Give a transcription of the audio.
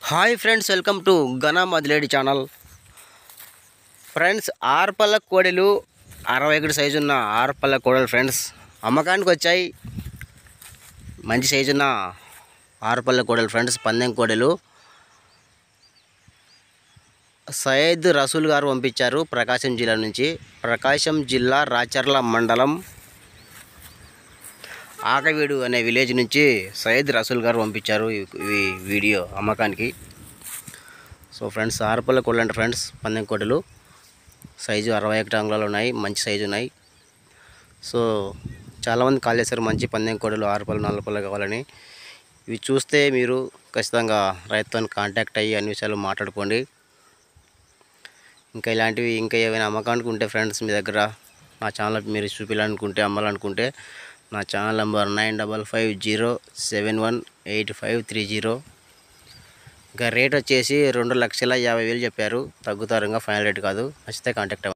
Hi friends, welcome to ఘన మదిలేడి channel. Friends, ఆరుపల్ల కోడెలు 61 size ఉన్న ఆరుపల్ల కోడలు ఫ్రెండ్స్ అమ్మకానికి వచ్చాయి. మంచి సైజు ఉన్న ఆరుపల్ల కోడలు ఫ్రెండ్స్, పందెం కోడెలు. సయ్యద్ రసూల్ గారు పంపించారు ప్రకాశం జిల్లా నుంచి. ప్రకాశం జిల్లా రాచర్ల మండలం ఆకవీడు అనే విలేజ్ నుంచి సయ్యద్ రసూల్ గారు పంపించారు ఈ వీడియో అమ్మకానికి. సో ఫ్రెండ్స్, ఆరుపల్ల కోడలు అంటే ఫ్రెండ్స్ పందెం కోడలు. సైజు 61 అంగుళాలు ఉన్నాయి, మంచి సైజు ఉన్నాయి. సో చాలామంది కాల్ చేశారు మంచి పందెం కోడలు ఆరుపల్ల 4 పల్ల కావాలని. ఇవి చూస్తే మీరు ఖచ్చితంగా రైతుతో కాంటాక్ట్ అయ్యి అన్ని విషయాలు మాట్లాడుకోండి. ఇంకా ఇలాంటివి ఇంకా ఏమైనా అమ్మకానికి ఉంటే ఫ్రెండ్స్ మీ దగ్గర నా ఛానల్ మీరు చూపించాలనుకుంటే అమ్మాలనుకుంటే నా ఛానల్ నెంబర్ 9550718530. ఇంకా రేట్ వచ్చేసి 2,50,000 చెప్పారు. తగ్గుతారు, ఇంకా ఫైనల్ రేట్ కాదు. నచ్చితే కాంటాక్ట్ అవ్వండి.